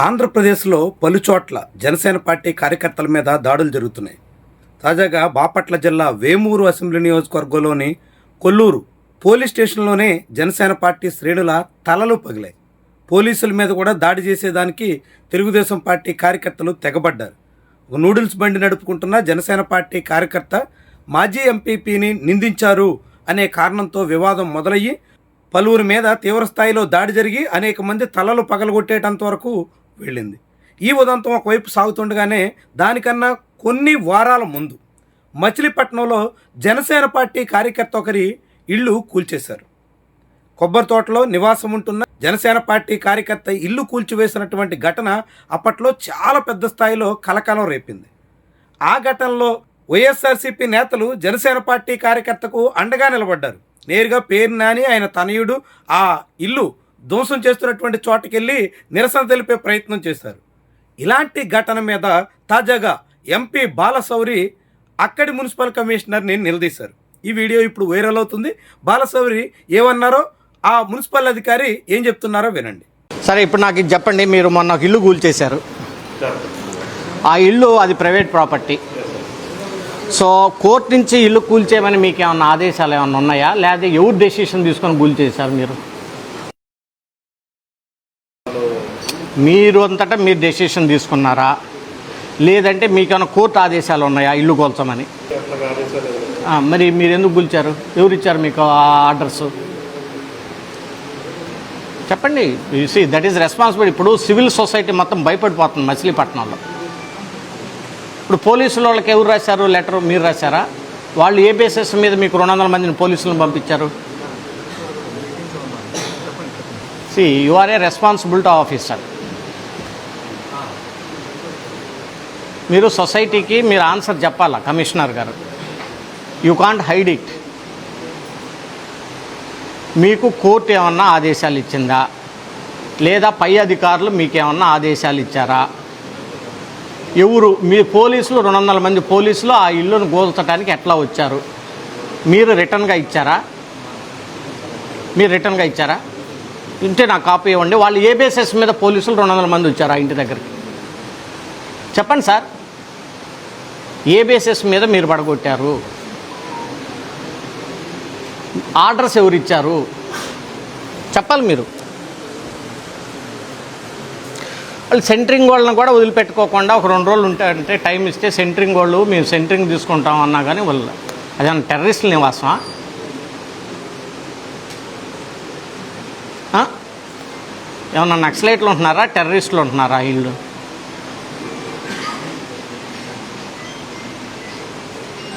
ఆంధ్రప్రదేశ్లో పలుచోట్ల జనసేన పార్టీ కార్యకర్తల మీద దాడులు జరుగుతున్నాయి. తాజాగా బాపట్ల జిల్లా వేమూరు అసెంబ్లీ నియోజకవర్గంలోని కొల్లూరు పోలీస్ స్టేషన్లోనే జనసేన పార్టీ శ్రేణుల తలలు పగిలాయి. పోలీసుల మీద కూడా దాడి చేసేదానికి తెలుగుదేశం పార్టీ కార్యకర్తలు తెగబడ్డారు. ఒక నూడిల్స్ బండి నడుపుకుంటున్న జనసేన పార్టీ కార్యకర్త మాజీ ఎంపీపీని నిందించారు అనే కారణంతో వివాదం మొదలయ్యి పలువురి మీద తీవ్రస్థాయిలో దాడి జరిగి అనేక మంది తలలు పగలగొట్టేటంత వరకు వెళ్ళింది. ఈ ఉదంతం ఒకవైపు సాగుతుండగానే దానికన్నా కొన్ని వారాల ముందు మచిలీపట్నంలో జనసేన పార్టీ కార్యకర్త ఒకరి ఇల్లు కూల్చేశారు. కొబ్బరి తోటలో నివాసం ఉంటున్న జనసేన పార్టీ కార్యకర్త ఇల్లు కూల్చివేసినటువంటి ఘటన అప్పట్లో చాలా పెద్ద స్థాయిలో కలకలం రేపింది. ఆ ఘటనలో వైఎస్ఆర్సీపీ నేతలు జనసేన పార్టీ కార్యకర్తకు అండగా నిలబడ్డారు. నేరుగా పేరు నాని ఆయన తనయుడు ఆ ఇల్లు ధ్వంసం చేస్తున్నటువంటి చోటకెళ్ళి నిరసన తెలిపే ప్రయత్నం చేశారు. ఇలాంటి ఘటన మీద తాజాగా ఎంపీ బాలశౌరి అక్కడి మున్సిపల్ కమిషనర్ని నిలదీశారు. ఈ వీడియో ఇప్పుడు వైరల్ అవుతుంది. బాలశౌరి ఏమన్నారో ఆ మున్సిపల్ అధికారి ఏం చెప్తున్నారో వినండి. సరే, ఇప్పుడు నాకు ఇది చెప్పండి. మీరు మొన్న ఒక ఇల్లు కూల్చేశారు. ఆ ఇల్లు అది ప్రైవేట్ ప్రాపర్టీ. సో కోర్టు నుంచి ఇల్లు కూల్చేయమని మీకు ఏమన్నా ఆదేశాలు ఏమన్నా ఉన్నాయా, లేదా ఎవరు డెసిషన్ తీసుకొని కూల్చేశారు? మీరు అంతటా మీరు డెసిషన్ తీసుకున్నారా, లేదంటే మీకేమైనా కోర్టు ఆదేశాలు ఉన్నాయా ఇల్లు కూల్చమని? మరి మీరు ఎందుకు కూల్చారు? ఎవరు ఇచ్చారు మీకు ఆ ఆర్డర్స్? చెప్పండి. See that is responsibility. ఇప్పుడు సివిల్ సొసైటీ మొత్తం భయపడిపోతుంది మచిలీపట్నంలో. ఇప్పుడు పోలీసుల వాళ్ళకి ఎవరు రాశారు లెటరు? మీరు రాశారా? వాళ్ళు ఏ బేసిస్ మీద మీకు 200 మందిని పోలీసులను పంపించారు? See you are a responsibility officer. మీరు సొసైటీకి మీరు ఆన్సర్ చెప్పాలా కమిషనర్ గారు. You can't hide it. మీకు కోర్టు ఏమన్నా ఆదేశాలు ఇచ్చిందా, లేదా పై అధికారులు మీకేమన్నా ఆదేశాలు ఇచ్చారా? ఎవరు మీ పోలీసులు 200 మంది పోలీసులు ఆ ఇల్లును గోల్చడానికి ఎట్లా వచ్చారు? మీరు రిటర్న్గా ఇచ్చారా? ఇంటే నాకు కాపీ ఇవ్వండి. వాళ్ళు ఏ బేసిస్ మీద పోలీసులు 200 మంది వచ్చారు ఆ ఇంటి దగ్గరికి? చెప్పండి సార్, ఏ బేసిస్ మీద మీరు పడగొట్టారు? ఆర్డర్స్ ఎవరు ఇచ్చారు? చెప్పాలి మీరు. వాళ్ళు సెంటరింగ్ వాళ్ళని కూడా వదిలిపెట్టుకోకుండా ఒక 2 రోజులు అంటే టైం ఇస్తే సెంటరింగ్ వాళ్ళు మేము సెంటరింగ్ తీసుకుంటాం అన్నా కానీ వాళ్ళు అదేమన్నా టెర్రరిస్టుల నివాసమా? ఏమన్నా నక్సలైట్లు ఉంటున్నారా, టెర్రరిస్టులు ఉంటున్నారా ఇల్లు?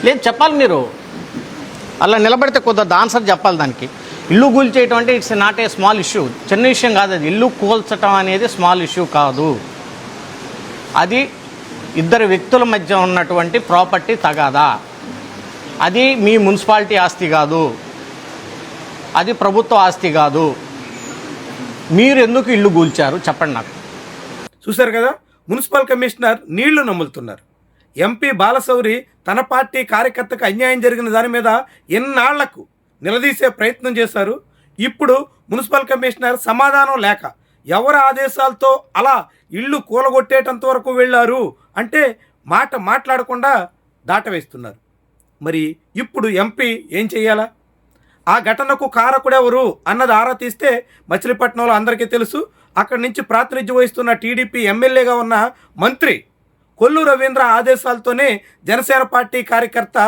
లేదు, చెప్పాలి మీరు. అలా నిలబడితే కుదరదు, ఆన్సర్ చెప్పాలి దానికి. ఇల్లు కూల్చేయటం అంటే it's not a small issue. చిన్న విషయం కాదు అది. ఇల్లు కూల్చటం అనేది స్మాల్ ఇష్యూ కాదు. అది ఇద్దరు వ్యక్తుల మధ్య ఉన్నటువంటి ప్రాపర్టీ తగాదా. అది మీ మున్సిపాలిటీ ఆస్తి కాదు, అది ప్రభుత్వ ఆస్తి కాదు. మీరు ఎందుకు ఇల్లు కూల్చారు చెప్పండి నాకు. చూశారు కదా, మున్సిపల్ కమిషనర్ నీళ్లు నమ్ములుతున్నారు. ఎంపీ బాలశౌరి తన పార్టీ కార్యకర్తకు అన్యాయం జరిగిన దాని మీద ఎన్నాళ్లకు నిలదీసే ప్రయత్నం చేశారు. ఇప్పుడు మున్సిపల్ కమిషనర్ సమాధానం లేక ఎవరి ఆదేశాలతో అలా ఇల్లు కూలగొట్టేటంత వరకు వెళ్ళారు అంటే మాట్లాడకుండా దాటవేస్తున్నారు. మరి ఇప్పుడు ఎంపీ ఏం చెయ్యాలా? ఆ ఘటనకు కారకుడెవరు అన్నది ఆరా తీస్తే మచిలీపట్నంలో అందరికీ తెలుసు. అక్కడి నుంచి ప్రాతినిధ్యం వహిస్తున్న టీడీపీ ఎమ్మెల్యేగా ఉన్న మంత్రి కొల్లు రవీంద్ర ఆదేశాలతోనే జనసేన పార్టీ కార్యకర్త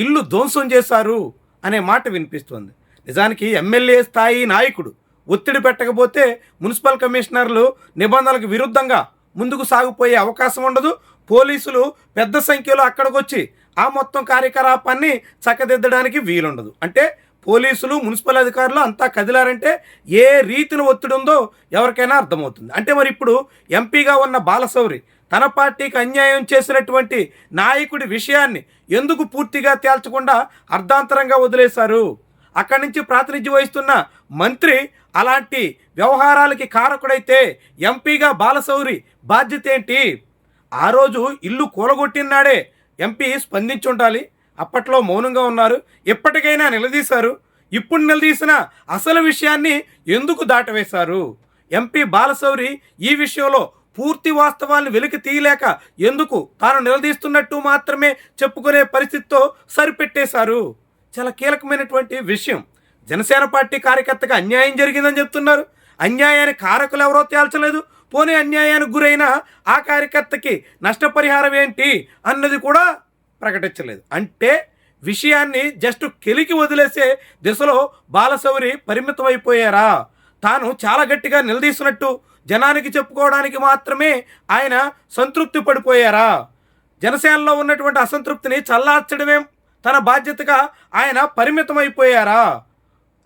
ఇల్లు ధ్వంసం చేశారు అనే మాట వినిపిస్తుంది. నిజానికి ఎమ్మెల్యే స్థాయి నాయకుడు ఒత్తిడి పెట్టకపోతే మున్సిపల్ కమిషనర్లు నిబంధనలకు విరుద్ధంగా ముందుకు సాగిపోయే అవకాశం ఉండదు. పోలీసులు పెద్ద సంఖ్యలో అక్కడికి వచ్చి ఆ మొత్తం కార్యకలాపాన్ని చక్కదిద్దడానికి వీలుండదు. అంటే పోలీసులు మున్సిపల్ అధికారులు అంతా కదిలారంటే ఏ రీతిని ఒత్తిడి ఉందో ఎవరికైనా అర్థమవుతుంది. అంటే మరి ఇప్పుడు ఎంపీగా ఉన్న బాలశౌరి తన పార్టీకి అన్యాయం చేసినటువంటి నాయకుడి విషయాన్ని ఎందుకు పూర్తిగా తేల్చకుండా అర్ధాంతరంగా వదిలేశారు? అక్కడి నుంచి ప్రాతినిధ్యం వహిస్తున్న మంత్రి అలాంటి వ్యవహారాలకి కారకుడైతే ఎంపీగా బాలశౌరి బాధ్యత ఏంటి? ఆ రోజు ఇల్లు కూలగొట్టినాడే ఎంపీ స్పందించి ఉండాలి. అప్పట్లో మౌనంగా ఉన్నారు. ఎప్పటికైనా నిలదీశారు. ఇప్పుడు నిలదీసిన అసలు విషయాన్ని ఎందుకు దాటవేశారు? ఎంపీ బాలశౌరి ఈ విషయంలో పూర్తి వాస్తవాలను వెలికి తీయలేక ఎందుకు తాను నిలదీస్తున్నట్టు మాత్రమే చెప్పుకునే పరిస్థితితో సరిపెట్టేశారు. చాలా కీలకమైనటువంటి విషయం. జనసేన పార్టీ కార్యకర్తకు అన్యాయం జరిగిందని చెప్తున్నారు. అన్యాయానికి కారకులు ఎవరో తేల్చలేదు. పోనీ అన్యాయానికి గురైన ఆ కార్యకర్తకి నష్టపరిహారం ఏంటి అన్నది కూడా ప్రకటించలేదు. అంటే విషయాన్ని జస్ట్ కెలికి వదిలేసే దిశలో బాలశౌరి పరిమితం అయిపోయారా? తాను చాలా గట్టిగా నిలదీస్తున్నట్టు జనానికి చెప్పుకోవడానికి మాత్రమే ఆయన సంతృప్తి పడిపోయారా? జనసేనలో ఉన్నటువంటి అసంతృప్తిని చల్లార్చడమే తన బాధ్యతగా ఆయన పరిమితం అయిపోయారా?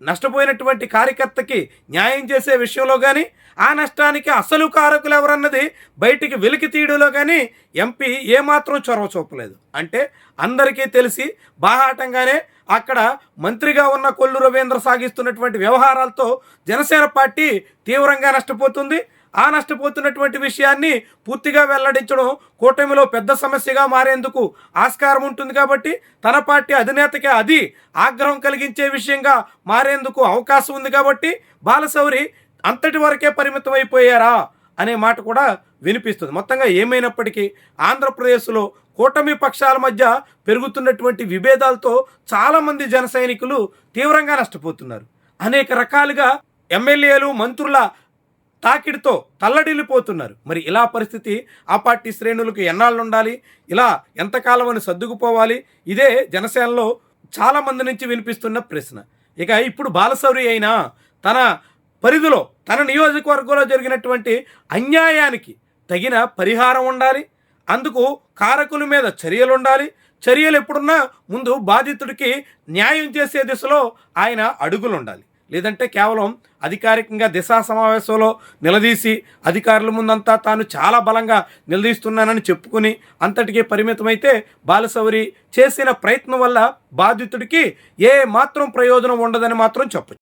నష్టపోయినటువంటి కార్యకర్తకి న్యాయం చేసే విషయంలో కానీ, ఆ నష్టానికి అసలు కారకులు ఎవరన్నది బయటికి వెలికి తీయడంలో కానీ ఎంపీ ఏమాత్రం చొరవ చూపలేదు. అంటే అందరికీ తెలిసి బాహాటంగానే అక్కడ మంత్రిగా ఉన్న కొల్లు రవీంద్ర సాగిస్తున్నటువంటి వ్యవహారాలతో జనసేన పార్టీ తీవ్రంగా నష్టపోతుంది. ఆ నష్టపోతున్నటువంటి విషయాన్ని పూర్తిగా వెల్లడించడం కూటమిలో పెద్ద సమస్యగా మారేందుకు ఆస్కారం ఉంటుంది. కాబట్టి తన పార్టీ అధినేతకే అది ఆగ్రహం కలిగించే విషయంగా మారేందుకు అవకాశం ఉంది. కాబట్టి బాలశౌరి అంతటి వరకే పరిమితం అయిపోయారా అనే మాట కూడా వినిపిస్తుంది. మొత్తంగా ఏమైనప్పటికీ ఆంధ్రప్రదేశ్లో కూటమి పక్షాల మధ్య పెరుగుతున్నటువంటి విభేదాలతో చాలామంది జన సైనికులు తీవ్రంగా నష్టపోతున్నారు. అనేక రకాలుగా ఎమ్మెల్యేలు మంత్రుల తాకిడితో తల్లడిల్లిపోతున్నారు. మరి ఇలా పరిస్థితి ఆ పార్టీ శ్రేణులకు ఎన్నాళ్ళు ఉండాలి? ఇలా ఎంతకాలం అని సర్దుకుపోవాలి? ఇదే జనసేనలో చాలామంది నుంచి వినిపిస్తున్న ప్రశ్న. ఇక ఇప్పుడు బాలశౌరి అయినా తన పరిధిలో తన నియోజకవర్గంలో జరిగినటువంటి అన్యాయానికి తగిన పరిహారం ఉండాలి. అందుకు కారకుల మీద చర్యలు ఉండాలి. చర్యలు ఎప్పుడున్నా ముందు బాధితుడికి న్యాయం చేసే దిశలో ఆయన అడుగులు ఉండాలి. లేదంటే కేవలం అధికారికంగా దిశా సమావేశంలో నిలదీసి అధికారుల ముందంతా తాను చాలా బలంగా నిలదీస్తున్నానని చెప్పుకుని అంతటికీ పరిమితమైతే బాలశౌరి చేసిన ప్రయత్నం వల్ల బాధితుడికి ఏ మాత్రం ప్రయోజనం ఉండదని మాత్రం చెప్పచ్చు.